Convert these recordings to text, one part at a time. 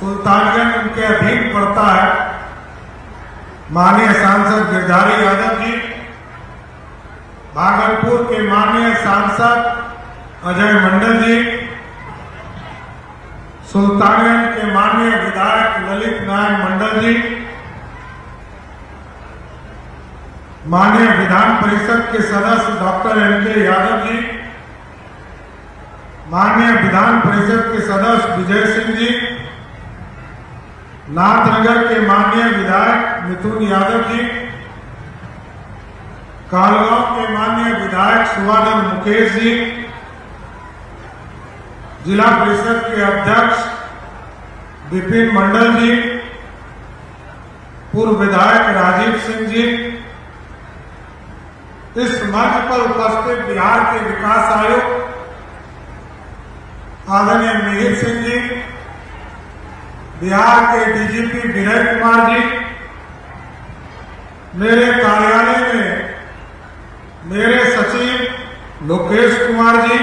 सुल्तानगंज उनके अधीन पड़ता है। माननीय सांसद गिरधारी यादव जी, भागलपुर के माननीय सांसद अजय मंडल जी, सुल्तानगंज के माननीय विधायक ललित नारायण मंडल जी, माननीय विधान परिषद के सदस्य डॉक्टर एन.के. यादव जी, माननीय विधान परिषद के सदस्य विजय सिंह जी, नाथनगर के माननीय विधायक मिथुन यादव जी, कालगांव के माननीय विधायक शिवानंद मुकेश जी, जिला परिषद के अध्यक्ष विपिन मंडल जी, पूर्व विधायक राजीव सिंह जी, इस मंच पर उपस्थित बिहार के विकास आयुक्त आदरणीय मिहिर सिंह जी, बिहार के डीजीपी विनय कुमार जी, मेरे कार्यालय में मेरे सचिव लोकेश कुमार जी,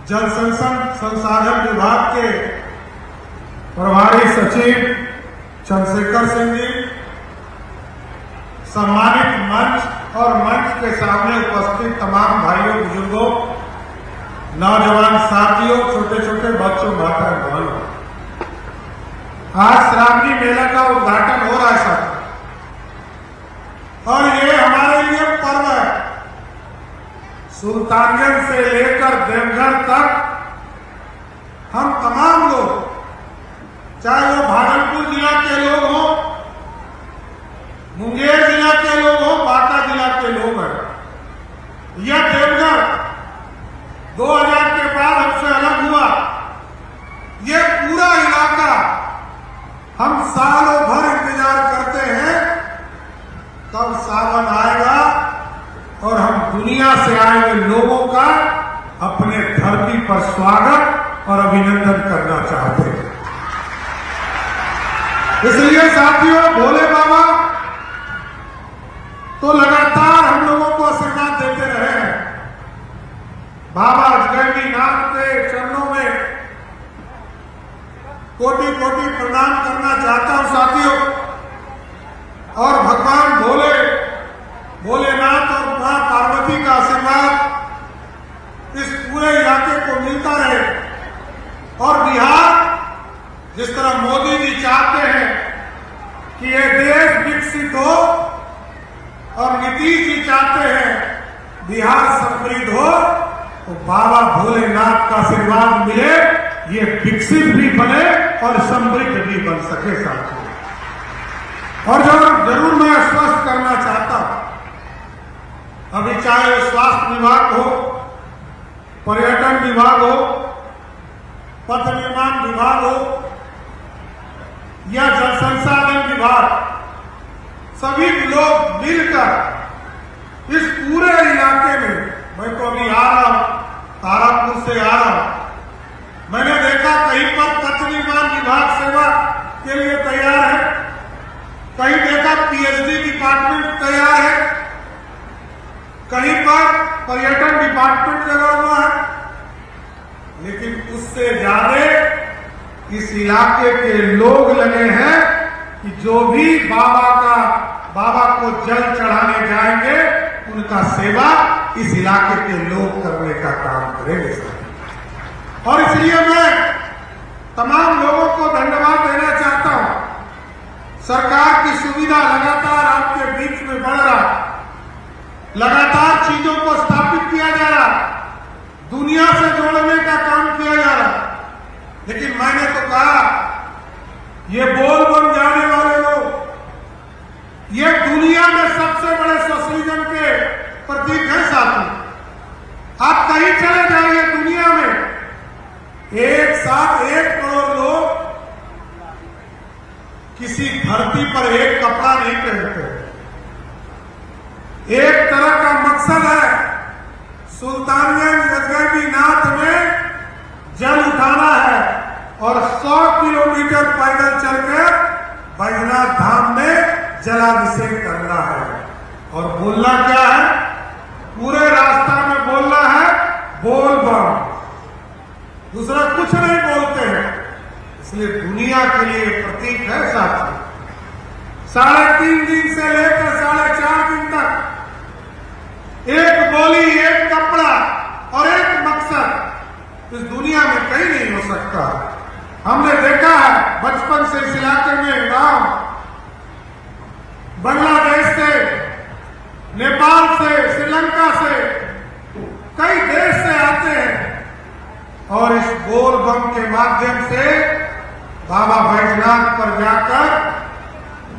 जल संसाधन विभाग के प्रभारी सचिव चंद्रशेखर सिंह जी, सम्मानित मंच और मंच के सामने उपस्थित तमाम भाइयों बुजुर्गों, नौजवान साथियों, छोटे छोटे बच्चों, माता बहनों, आज श्रावणी मेला का उद्घाटन हो रहा है साथ, और ये हमारे लिए पर्व है। सुल्तानगंज से लेकर देवघर तक हम तमाम लोग, चाहे वो भागलपुर जिला के लोग हों, मुंगेर जिला के लोग हों, बांका जिला के लोग हैं, यह देवघर 2000 के बाद हमसे अलग हुआ। ये पूरा इलाका हम सालों भर इंतजार करते हैं, तब सावन आएगा और हम दुनिया से आए हुए लोगों का अपने धरती पर स्वागत और अभिनंदन करना चाहते हैं। इसलिए साथियों, भोले बाबा तो लगातार हम लोगों को आशीर्वाद देते रहे हैं। बाबा जगन्नाथ के चरणों में कोटि कोटि प्रणाम करना चाहता हूं साथियों, और भगवान भोलेनाथ और मां पार्वती का आशीर्वाद इस पूरे इलाके को मिलता रहे, और बिहार जिस तरह मोदी जी चाहते हैं कि ये देश विकसित हो, और नीतीश जी चाहते हैं बिहार समृद्ध हो, तो बाबा भोलेनाथ का आशीर्वाद मिले, ये विकसित भी बने और समृद्ध भी बन सके साथियों। और जरूर मैं आश्वस्त करना चाहता हूं, अभी चाहे स्वास्थ्य विभाग हो, पर्यटन विभाग हो, पथ निर्माण विभाग हो, या जल संसाधन विभाग, सभी लोग मिलकर इस पूरे इलाके में, मैं तो अभी आ रहा हूं, तारापुर से आ रहा हूं, मैंने देखा कहीं पर पथ निर्माण विभाग सेवा के लिए तैयार है, कहीं देखा पीएचडी डिपार्टमेंट तैयार है, कहीं पर पर्यटन डिपार्टमेंट लगा हुआ है, लेकिन उससे ज्यादा इस इलाके के लोग लगे हैं कि जो भी बाबा को जल चढ़ाने जाएंगे, उनका सेवा इस इलाके के लोग करने का काम करेंगे। और इसलिए मैं तमाम लोगों को धन्यवाद देना चाहता हूं। सरकार की सुविधा लगातार आपके बीच में बढ़ रहा, लगातार चीजों को स्थापित किया जा रहा, दुनिया से जोड़ने का काम किया जा रहा, लेकिन मैंने तो कहा, ये बोल बन जाने वाले लोग, ये दुनिया में सबसे बड़े सोशलिज्म के प्रतीक है साथी। आप कहीं चले जाइए दुनिया में, एक साथ 1 करोड़ लोग किसी धरती पर एक कपड़ा नहीं पहनते। एक तरह का मकसद है सुल्तानगंज गजगैबीनाथ में जल उठाना है और 100 किलोमीटर पैदल चलकर बैजनाथ धाम में जलाभिषेक करना है। और बोलना क्या है? पूरे रास्ता में बोलना है बोल बम, दूसरा कुछ कुछ नहीं बोलते हैं। इसलिए दुनिया के लिए प्रतीक है साथी। 3.5 दिन से लेकर 4.5 दिन तक एक बोली, एक कपड़ा और एक मकसद इस दुनिया में कहीं नहीं हो सकता। हमने देखा है बचपन से इस इलाके में गांव, बांग्लादेश से, नेपाल से, श्रीलंका से, कई देश से आते हैं और इस बोल बम के माध्यम से बाबा बैजनाथ पर जाकर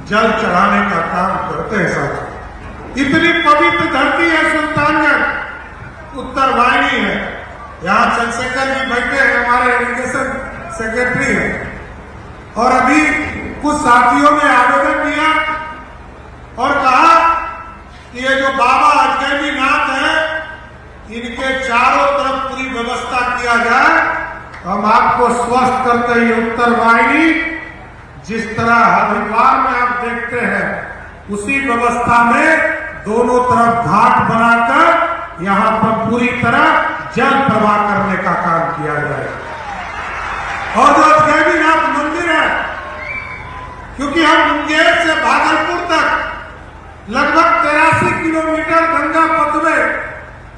जल चढ़ाने का काम करते हैं साथ। इतनी पवित्र धरती है सुल्तानगढ़, उत्तर वाहिनी है। यहाँ चंद्रशेखर जी बैठे हैं, हमारे इरिगेशन सेक्रेटरी है। और अभी कुछ साथियों ने आवेदन दिया और कहा कि ये जो बाबा अजगैबी नाथ है, इनके चारों तरफ पूरी व्यवस्था किया जाए। हम आपको स्वस्थ करते ही उत्तर वाहिनी जिस तरह हरिद्वार में आप देखते हैं, उसी व्यवस्था में दोनों तरफ घाट बनाकर यहां पर पूरी तरह जल प्रवाह करने का काम किया जाए। और जो अजगैबीनाथ मंदिर है, क्योंकि हम मुंगेर से भागलपुर तक लगभग 83 किलोमीटर गंगा पथवे,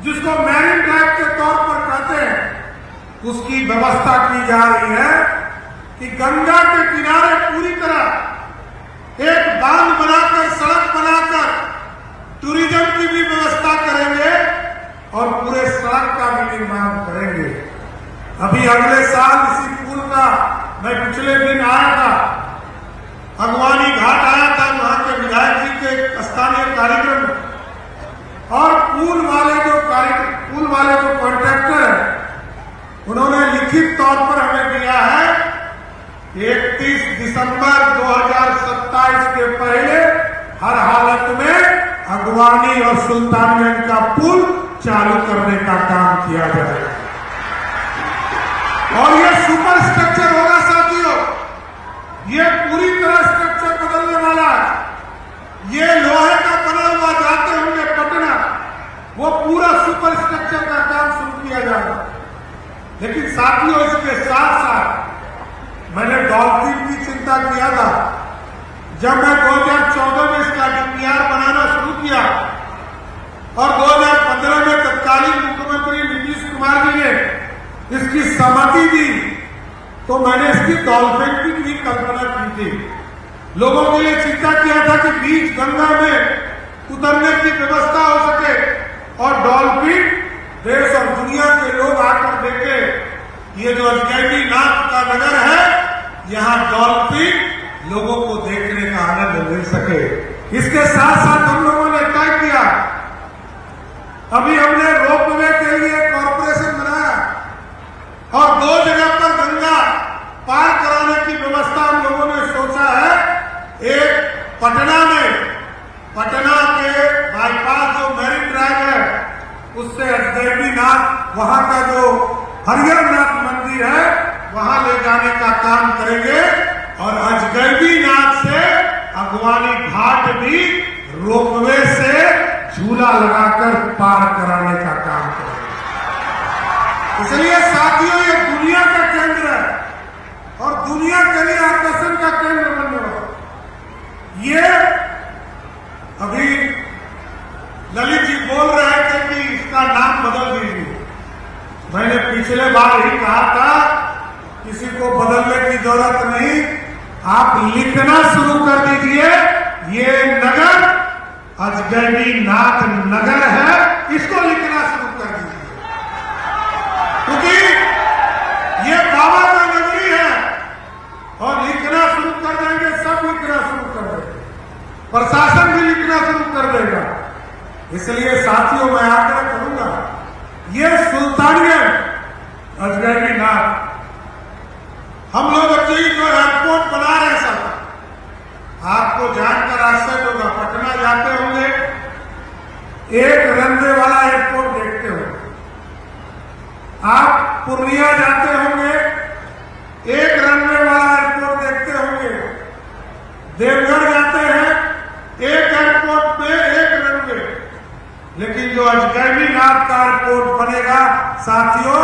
जिसको मैरीन ड्राइव के तौर पर कहते हैं, उसकी व्यवस्था की जा रही है कि गंगा के किनारे पूरी तरह एक बांध बनाकर, सड़क बनाकर टूरिज्म की भी व्यवस्था करेंगे और पूरे सड़क का भी निर्माण करेंगे। अभी अगले साल इसी पुल का मैं पिछले दिन आया था, अगवानी घाट आया था, वहां के विधायक जी के स्थानीय कार्यक्रम में। और पुल वाले जो कॉन्ट्रैक्टर है, उन्होंने लिखित तौर पर हमें दिया है 31 दिसंबर 2027 के पहले हर हालत में अगवानी और सुल्तानगंज का पुल चालू करने का काम किया जाएगा। और ये सुपर स्ट्रक्चर होगा साथियों, ये पूरी तरह स्ट्रक्चर बदलने वाला है। ये लोहे का बना हुआ जाते होंगे पटना, वो पूरा सुपर स्ट्रक्चर का काम शुरू किया जाएगा। लेकिन साथियों, इसके साथ साथ मैंने डॉल्फिन की चिंता किया था। जब मैं 2014 में इसका डीपीआर बनाना शुरू किया और 2015 में तत्कालीन मुख्यमंत्री नीतीश कुमार जी ने इसकी सहमति दी, तो मैंने इसकी डॉल्फिन की भी कल्पना की थी। लोगों के लिए चिंता किया था कि बीच गंगा में उतरने की व्यवस्था हो सके और डॉल्फिन देश और दुनिया के लोग आकर देखे ये जो अजगैबीनाथ का नगर है, यहाँ डॉल्फिन लोगों को देखने का आनंद मिल सके। इसके साथ साथ हम लोगों ने तय किया, अभी हमने रोपवे के लिए कॉर्पोरेशन बनाया और 2 जगह पर गंगा पार कराने की व्यवस्था हम लोगों ने सोचा है। एक पटना में, पटना के बाईपास जो मैरीन ड्राइव है, उससे अजगैबीनाथ, वहां का जो हरिहरनाथ मंदिर है, वहां ले जाने का काम करेंगे और अजगैबीनाथ से अगवानी घाट भी रोपवे से झूला लगाकर पार कराने का काम करेंगे। इसलिए साथियों, ये दुनिया का केंद्र है और दुनिया के लिए आकर्षण का केंद्र बनने वाला। ये अभी ललित जी बोल रहे थे कि इसका नाम बदल दीजिए। मैंने पिछले बार ही कहा था, किसी को बदलने की जरूरत नहीं, आप लिखना शुरू कर दीजिए, ये नगर अजगैबीनाथ नगर है, इसको लिखना शुरू कर दीजिए। क्योंकि ये बाबा का नगरी है और लिखना शुरू कर देंगे, सब लिखना शुरू कर देंगे, प्रशासन भी लिखना शुरू कर देगा। इसलिए साथियों, मैं आग्रह करूंगा, ये सुल्तानगंज अजगैबीनाथ हम लोग अभी जो एयरपोर्ट बना रहे सब, आपको जानकर आश्चर्य होगा, पटना जाते होंगे, एक रनवे वाला एयरपोर्ट देखते होंगे। आप पूर्णिया जाते होंगे, एक रनवे वाला एयरपोर्ट देखते होंगे। देवघर जाते हैं, एक एयरपोर्ट पे एक रनवे। लेकिन जो अजगैबीनाथ का एयरपोर्ट बनेगा साथियों,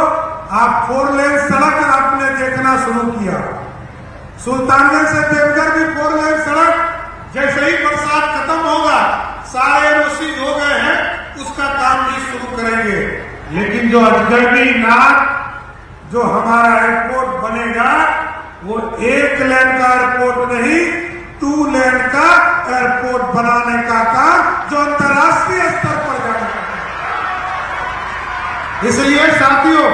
आप 4 लेन सड़क आपने देखना शुरू किया। सुल्तानगंज से देवघर भी 4 लेन सड़क जैसे ही बरसात खत्म होगा, सारे एनओसी हो गए हैं, उसका काम भी शुरू करेंगे। लेकिन जो अजगैबी नाक जो हमारा एयरपोर्ट बनेगा वो 1 लेन का एयरपोर्ट नहीं, 2 लेन का एयरपोर्ट बनाने का काम जो अंतर्राष्ट्रीय स्तर पर जाना है। इसलिए साथियों,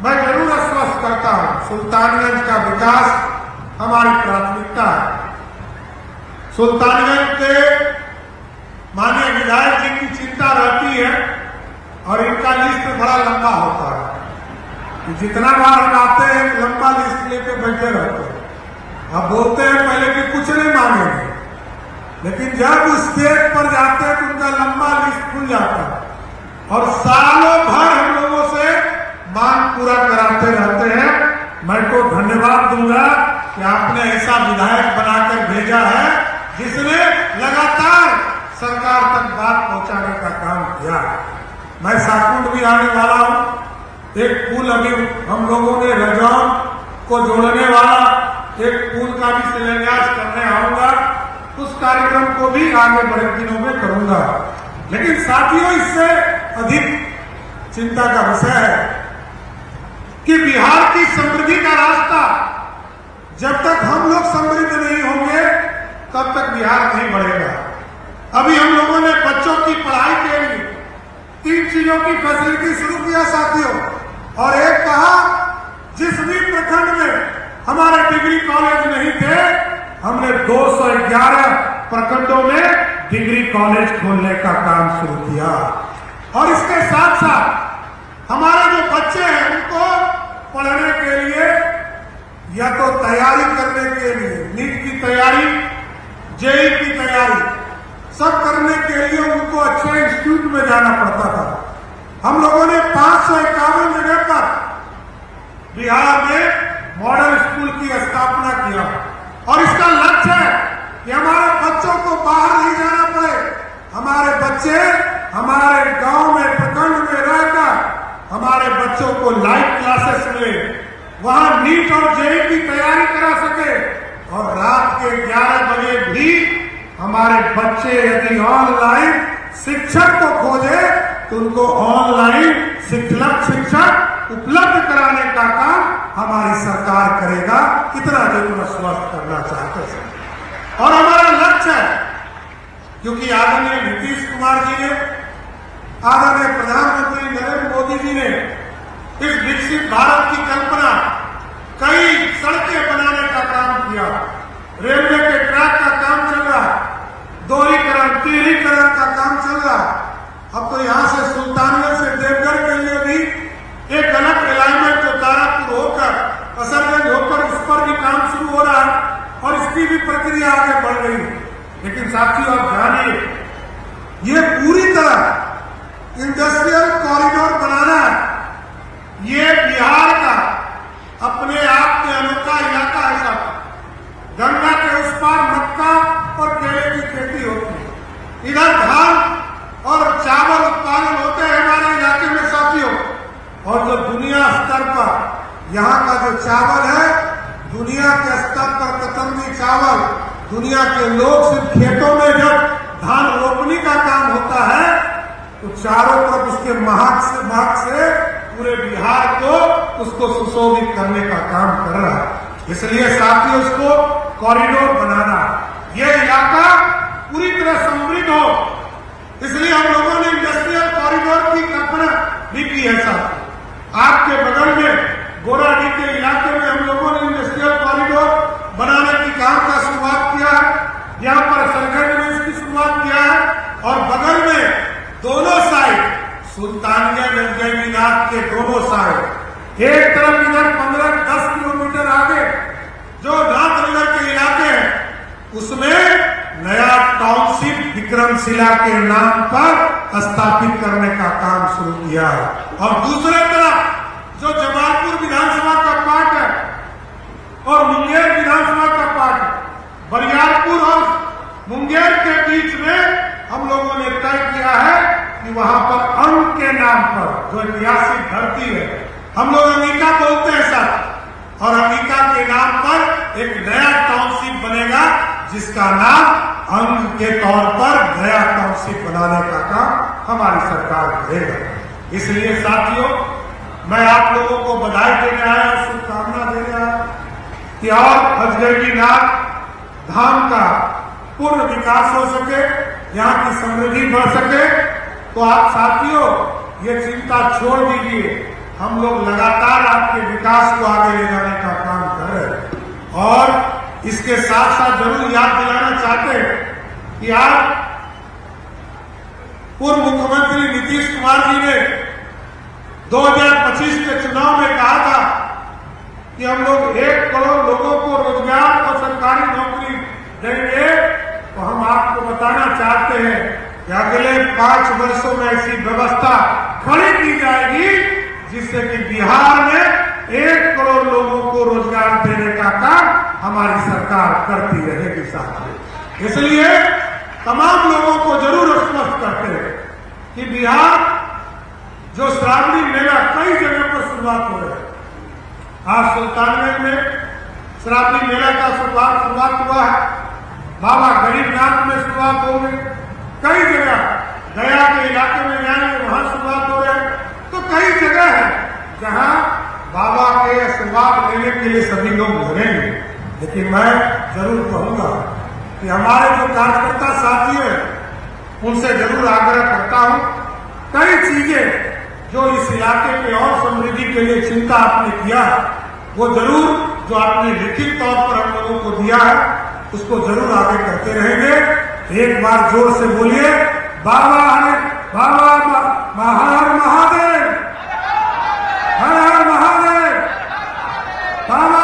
मैं जरूर आश्वस्त करता हूं, सुल्तानगंज का विकास हमारी प्राथमिकता है। सुल्तानगंज के माननीय विधायक जी की चिंता रहती है और इनका लिस्ट बड़ा लंबा होता है कि जितना बार हम आते हैं लंबा लिस्ट लेके बैठे रहते हैं। अब बोलते हैं पहले कि कुछ नहीं मांगेंगे, लेकिन जब स्टेज पर जाते हैं तो उनका लंबा लिस्ट खुल जाता है और सालों भर हम लोगों से मांग पूरा कराते रहते हैं। मैं तो धन्यवाद दूंगा कि आपने ऐसा विधायक बनाकर भेजा है जिसने लगातार सरकार तक बात पहुंचाने का काम किया। मैं साकुंड भी आने वाला हूं। एक पुल अभी हम लोगों ने रजौन को जोड़ने वाला एक पुल का भी शिलान्यास करने आऊंगा। उस कार्यक्रम को भी आगे बढ़े दिनों में करूंगा। लेकिन साथियों, इससे अधिक चिंता का विषय है कि बिहार की समृद्धि का रास्ता जब तक हम लोग समृद्ध नहीं होंगे तब तक बिहार नहीं बढ़ेगा। अभी हम लोगों ने बच्चों की पढ़ाई के लिए 3 चीजों की फैसिलिटी शुरू किया साथियों, और एक कहा जिस भी प्रखंड में हमारे डिग्री कॉलेज नहीं थे, हमने 211 प्रखंडों में डिग्री कॉलेज खोलने का काम शुरू किया। और इसके साथ साथ हमारे जो बच्चे हैं उनको पढ़ने के लिए या तो तैयारी करने के लिए, नीट की तैयारी, जेई की तैयारी सब करने के लिए उनको अच्छे इंस्टीट्यूट में जाना पड़ता था। हम लोगों ने 551 जगह पर बिहार में मॉडल स्कूल की स्थापना किया और इसका लक्ष्य है कि हमारे बच्चों को बाहर नहीं जाना पड़े। हमारे बच्चे हमारे गांव में, प्रखंड में रहकर हमारे बच्चों को लाइव क्लासेस मिले, वहां नीट और जेई की तैयारी करा सके और रात के 11 बजे भी हमारे बच्चे यदि ऑनलाइन शिक्षक को खोजे तो उनको ऑनलाइन शिक्षक उपलब्ध कराने का काम हमारी सरकार करेगा। कितना जरूर स्वस्थ करना चाहते हैं और हमारा लक्ष्य है, क्योंकि आदरणीय नीतीश कुमार जी ने, आदरणीय प्रधानमंत्री नरेंद्र मोदी जी ने इस विकसित भारत की कल्पना कई सड़कें बनाने का काम किया, रेलवे के ट्रैक का काम चल रहा, दोहरीकरण तिहरीकरण का काम चल रहा। अब तो यहां से सुल्तानगंज से देवघर के लिए भी एक अलग अलाइनमेंट जो तारापुर होकर असरगंज होकर उस पर भी काम शुरू हो रहा है और इसकी भी प्रक्रिया आगे बढ़ रही है। लेकिन साथियों, आप जानिए, ये पूरी तरह इंडस्ट्रियल कॉरिडोर बनाना है। ये बिहार का अपने आप में अनोखा इलाका है साहब। गंगा के उस पार मक्का और केले की खेती होती है, इधर धान और चावल उत्पादन होते हैं हमारे इलाके में साथियों। और जो दुनिया स्तर पर यहाँ का जो चावल है, दुनिया के स्तर पर कतरनी चावल, दुनिया के लोग सिर्फ खेतों में जब धान रोपने का काम होता है तो चारों तरफ उसके महक से पूरे बिहार को उसको सुशोभित करने का काम कर रहा है। इसलिए साथियों, इसको कॉरिडोर बनाना, ये इलाका पूरी तरह समृद्ध हो, इसलिए हम लोगों ने इंडस्ट्रियल कॉरिडोर की कल्पना भी की है साथियों। आपके बगल में गोराडी के इलाके में हम लोगों ने इंडस्ट्रियल कॉरिडोर बनाने की काम का शुरुआत किया है। यहाँ पर सरगंज में इसकी शुरुआत किया है और बगल में दोनों साइड सुल्तानगंज अजगैबीनाथ के दोनों साइड, एक तरफ इधर 15-10 किलोमीटर आगे जो नाथनगर के इलाके हैं, उसमें नया टाउनशिप विक्रमशिला के नाम पर स्थापित करने का काम शुरू किया है। और दूसरे तरफ जो जमालपुर विधानसभा का पार्ट है और मुंगेर विधानसभा का पार्ट है, बरियारपुर और मुंगेर के बीच में हम लोगों ने तय किया है कि वहां पर अन्न के नाम पर जो ऐतिहासिक धरती है, हम लोग एक नया टाउनशिप बनेगा जिसका नाम अंग के तौर पर नया टाउनशिप बनाने का काम हमारी सरकार करेगा। इसलिए साथियों, मैं आप लोगों को बधाई देने आया, शुभकामना देने आया कि और हथगढ़ीनाथ धाम का पूर्ण विकास हो सके, यहाँ की समृद्धि बढ़ सके। तो आप साथियों ये चिंता छोड़ दीजिए, हम लोग लगातार आपके विकास को आगे ले जाने का काम कर रहे हैं। और इसके साथ साथ जरूर याद दिलाना चाहते हैं कि आज पूर्व मुख्यमंत्री नीतीश कुमार जी ने 2025 के चुनाव में कहा था कि हम लोग 1 करोड़ लोगों को रोजगार और सरकारी नौकरी देंगे। तो हम आपको बताना चाहते हैं कि अगले 5 वर्षों में ऐसी व्यवस्था खड़ी की जाएगी जिससे कि बिहार में 1 करोड़ लोगों को रोजगार देने का काम हमारी सरकार करती रहेगी साथियों। इसलिए तमाम लोगों को जरूर स्पष्ट करते हैं कि बिहार जो श्रावणी मेला कई जगह पर शुरुआत हो रहा है। आज सुल्तानगंज में श्रावणी मेला का शुरुआत हुआ है, बाबा गरीबनाथ में शुरुआत हो गई, कई जगह गया के इलाके में जाएंगे वहां शुरुआत हो रही है। तो कई जगह है जहां बाबा के आशीर्वाद लेने के लिए सभी लोग लड़ेंगे। लेकिन मैं जरूर कहूंगा कि हमारे जो कार्यकर्ता साथी हैं उनसे जरूर आग्रह करता हूं, कई चीजें जो इस इलाके के और समृद्धि के लिए चिंता आपने किया है वो जरूर जो आपने लिखित तौर पर हम लोगों को दिया है उसको जरूर आगे करते रहेंगे। एक बार जोर से बोलिए, बाबा हर महादेव, हर हर महादेव, बाबा